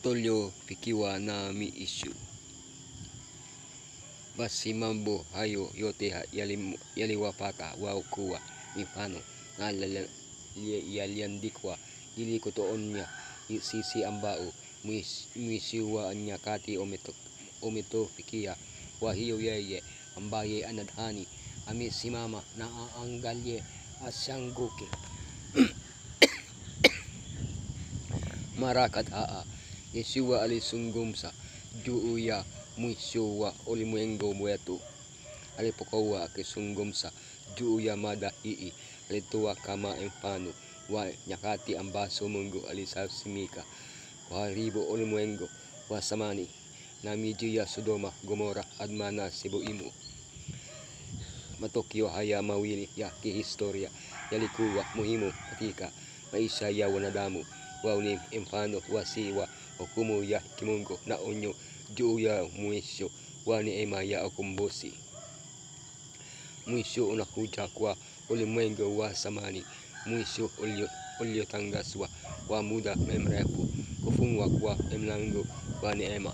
tuliofikiwa na miishu. Basi mambo hayo yote yaliwapata wao kuwa mifano na yaliandikwa ili kutuonya sisi ambao mwisho wa nyakati umetofikia. Kwa hiyo yeye ambaye anadhani amesimama na aangalie asianguke. Mara kadhaa Yesu alizungumza juu ya mwisho wa ulimwengu wetu. Alipokuwa akizungumza juu ya mada hii, alitoa kama mfano wa nyakati ambazo Mungu alisasimika kuharibu ulimwengu wa zamani na miji ya Sodoma, Gomora, Adma na Seboimu. Matukio haya mawili ya kihistoria yalikuwa muhimu katika maisha ya wanadamu. Wao ni mfano wasi wa hukumu ya kimungu na onyo juu ya mwisho wa neema ya ukombozi. Mwisho unakuja kwa ulimwengu wa zamani, mwisho uliotangazwa kwa muda mrefu, kufungwa kwa mlango wa neema.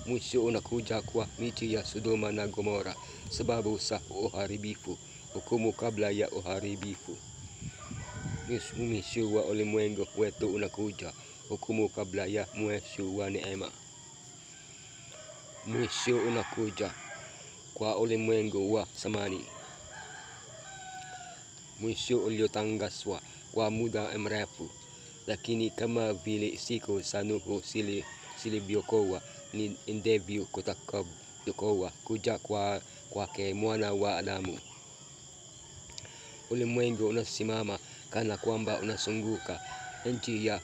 Mwisho unakuja kwa miji ya Sodoma na Gomora, sababu za uharibifu, hukumu kabla ya uharibifu. Mwisho wa ulimwengu wetu unakuja, hukumu kabla ya mwisho wa neema. Mwisho unakuja kwa ulimwengu wa zamani, mwisho uliotangazwa kwa muda mrefu, lakini kama vile siku za Nuhu zilivyokuwa, ndivyo kutakavyokuwa kuja kwake Mwana wa Adamu. Ulimwengu unasimama kana kwamba unazunguka nchi ya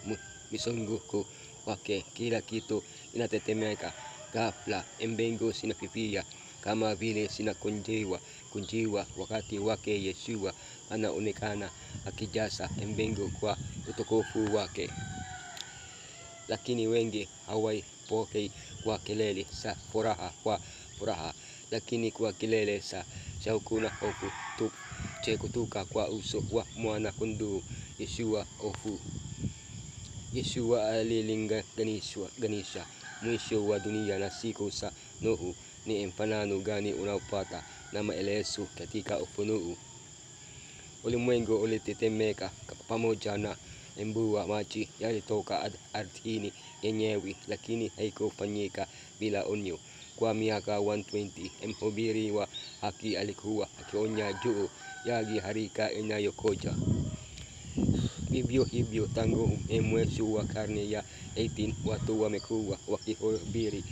mizunguko wake. Kila kitu inatetemeka. Ghafla mbingu zinafifia kama vile zinakunjiwa wakati wake. Yesu anaonekana akijaza mbingu kwa utukufu wake, lakini wengi hawaipokei kwa kelele za furaha, lakini kwa kelele za shauku na hofu tupu. Kutoka kwa uso wa mwana kondoo Yesu alilinganisha mwisho wa dunia na siku za Nuhu. Ni mfano gani unaopata na maelezo katika Ufunuo? Ulimwengu ulitetemeka pamoja na mvua. Maji yalitoka ardhini yenyewe, lakini haikufanyika bila onyo. Kwa miaka 120 mhubiri wa haki alikuwa akionya juu ya gharika inayokuja. Vivyo hivyo tangu mwisho wa karne ya 18 watu wamekuwa wakihubiri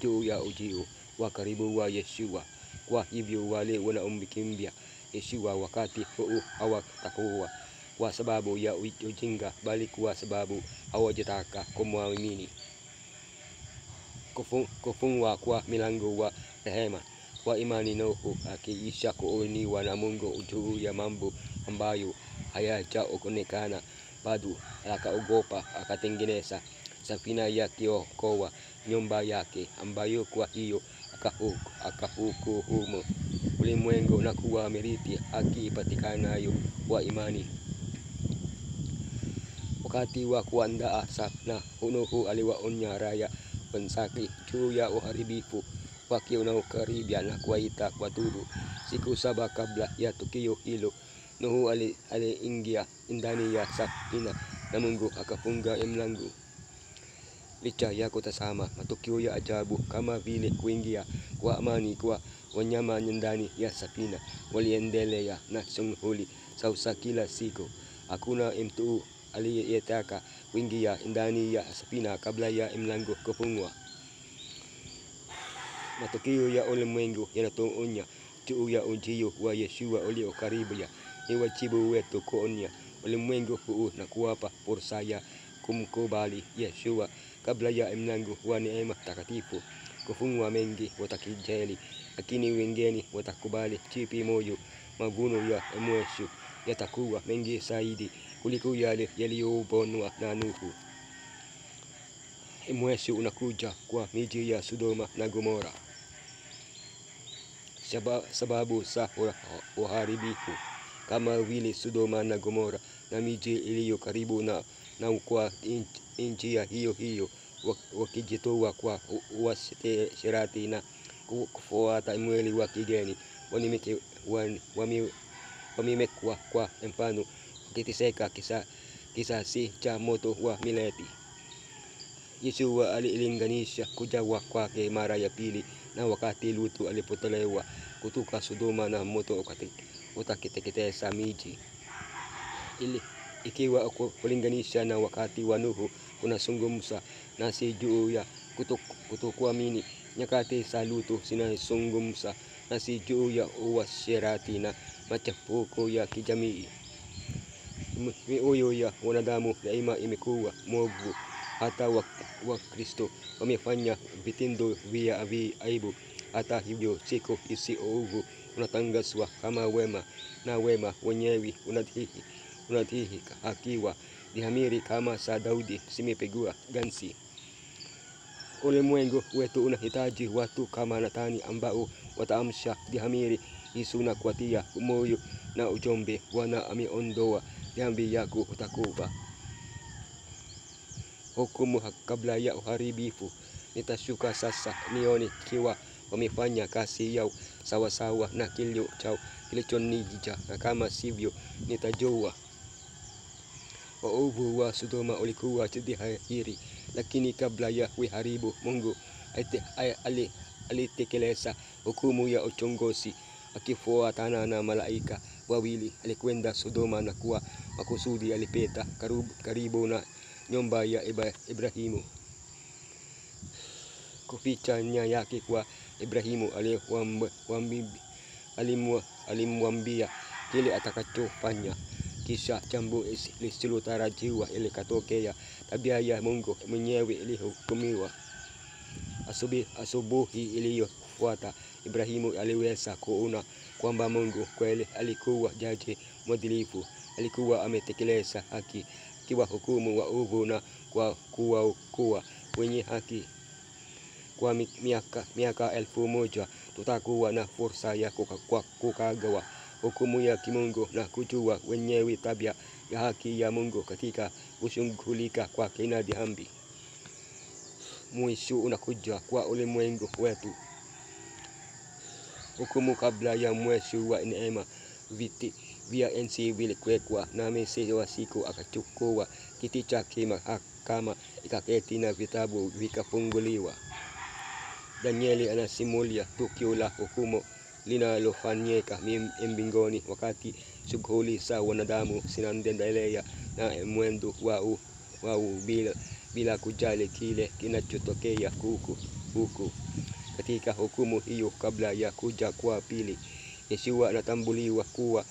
juu ya ujio wa karibu wa Yesu. Kwa hivyo wale wanaomkimbia Yesu wakati huu hawatakuwa kwa sababu ya ujinga, bali kwa sababu hawajataka kumwamini. Kufungwa kwa milango wa rehema. Kwa imani Nuhu akiisha kuoniwa na Mungu juu ya mambo ambayo hayajaonekana bado, akaogopa, akatengeneza safina ya kuokoa nyumba yake, ambayo kwa hiyo akahukumu ulimwengu na kuwa mirithi haki ipatikanayo kwa imani. Wakati wa kuandaa safina, Nuhu aliwaonya raia wenzake juu ya uharibifu wake unaokaribia na kuwaita watubu. Siku 7 kabla ya tukio hilo, Nuhu aliingia ndani ya safina na Mungu akafunga mlango. Licha ya kutazama matukio ya ajabu kama vile kuingia kwa amani kwa wanyama ndani ya safina, waliendelea na shughuli zao za kila siku. Hakuna mtu aliyetaka kuingia ndani ya safina kabla ya mlango kufungwa. Matukio ya ulimwengu yanatuonya juu ya ujio wa Yesu uliokaribia. Ni wajibu wetu kuonya ulimwengu huu na kuwapa fursa ya kumkubali Yesu kabla ya mlango wa neema takatifu kufungwa. Mengi watakijeli, lakini wengine watakubali. Jipe moyo, mavuno ya mwisho yatakuwa mengi zaidi kuliko yale yaliyovunwa na Nuhu. Mwisho unakuja kwa miji ya Sodoma na Gomora. Sababu za uharibifu kama vile Sodoma na Gomora na miji iliyo karibu na kwa njia hiyo hiyo wakijitoa kwa uasherati na kufuata mwili wa kigeni, wamimekwa kwa mfano wakiteseka kisasi cha moto wa milele. Yeshua alilinganisha kuja kwake mara ya pili na wakati Lutu alipotolewa kutoka Sodoma na moto utakiteketeza miji. Ikiwa kulinganisha na wakati wa Nuhu unazungumza nasi juu ya kutokuamini, nyakati za Lutu zinazungumza nasi juu ya uasherati na machafuko ya kijamii. Mioyo ya wanadamu daima imekuwa mwovu. Hata Wakristo wamefanya vitendo vya aibu. Hata hivyo, siku hizi ovu unatangazwa kama wema, na wema wenyewe unadhihakiwa. Dhamiri kama za Daudi zimepigwa ganzi. Ulimwengu wetu unahitaji watu kama Nathani ambao wataamsha dhamiri hizo na kuwatia moyo na ujumbe, Bwana ameondoa dhambi yako, utakufa. Hukumu kabla ya uharibifu. Nitashuka sasa nione ikiwa wamefanya kazi yao sawasawa na kilio chao kilichonijia, na kama sivyo nitajua. Uovu wa Sodoma ulikuwa dhahiri, lakini kabla ya kuharibu, Mungu alitekeleza hukumu ya uchunguzi. Akifuatana na malaika wawili alikwenda Sodoma, na kwa makusudi alipita karibu na nyumba ya Ibrahimu. Kuficha nia yake kwa Ibrahimu, alimwambia kile atakachofanya. Kisha jambo lisilotarajiwa ilikatokea. Tabia ya Mungu mwenyewe ilihukumiwa. Asubuhi iliyofuata, Ibrahimu aliweza kuona kwamba Mungu kweli alikuwa jaji mwadilifu. Alikuwa ametekeleza haki, akiwahukumu waovu na kwa kuwaokoa wenye haki. Kwa miaka 1000 tutakuwa na fursa ya kukagawa hukumu ya kimungu na kujua wenyewe tabia ya haki ya Mungu katika kushughulika kwa kina dhambi. Mwisho unakuja kwa ulimwengu wetu. Hukumu kabla ya mwisho wa neema. Viti vya enzi vilikwekwa, na Masihi wa siku akachukua kiti chake mahakama ikaketi na vitabu vikafunguliwa. Danieli anasimulia tukio la hukumu linalofanyika mbinguni wakati shughuli za wanadamu zinaendelea na mwendo wao bila kujali kile kinachotokea huku. Katika hukumu hiyo kabla ya kuja kwa pili, Yeshua anatambuliwa kuwa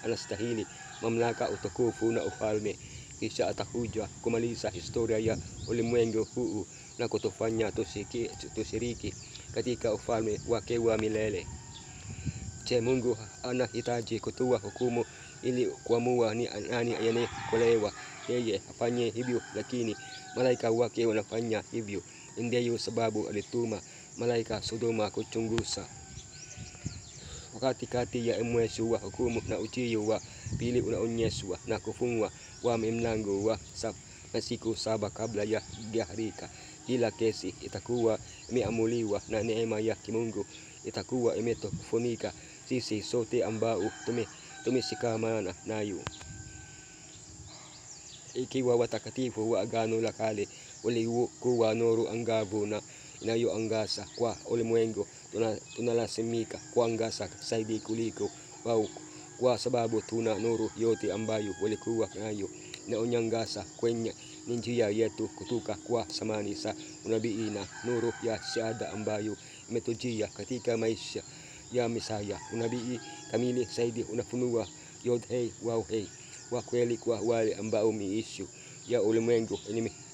anastahili mamlaka, utukufu na ufalme. Kisha atakuja kumaliza historia ya ulimwengu huu na kutufanya tushiriki katika ufalme wake wa milele. Je, Mungu anahitaji kutoa hukumu ili kuamua ni nani anayeokolewa? Yeye afanye hivyo, lakini malaika wake wanafanya hivyo. Ndiyo sababu alituma malaika Sodoma kuchunguza. Wakati kati ya mwisho wa hukumu na ujio wa pili unaonyeshwa na kufungwa kwa mlango wa siku 7 kabla ya gharika. Kila kesi itakuwa imeamuliwa na neema ya Kimungu itakuwa imetufunika sisi sote ambao tumeshikamana nayo. Ikiwa watakatifu wa Agano la Kale walikuwa nuru angavu na inayoangaza kwa ulimwengu, tunalazimika kuangaza zaidi kuliko wao, kwa sababu tuna nuru yote ambayo walikuwa nayo inaonyangaza kwenye njia yetu kutoka kwa zamani za unabii na nuru ya shahada ambayo imetujia katika maisha ya Mesaya. Unabii kamili zaidi unafunua Yod-Heh Waw-Heh wa kweli kwa wale ambao miisho ya ulimwengu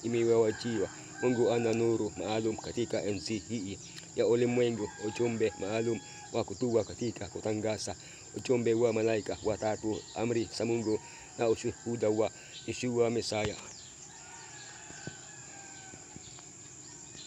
imewajiwa. Mungu ana nuru maalum katika enzi hii ya ulimwengu, ujumbe maalum wa kutua katika kutangaza ujumbe wa malaika watatu, amri za Mungu na ushuhuda wa Yeshua Mesaya.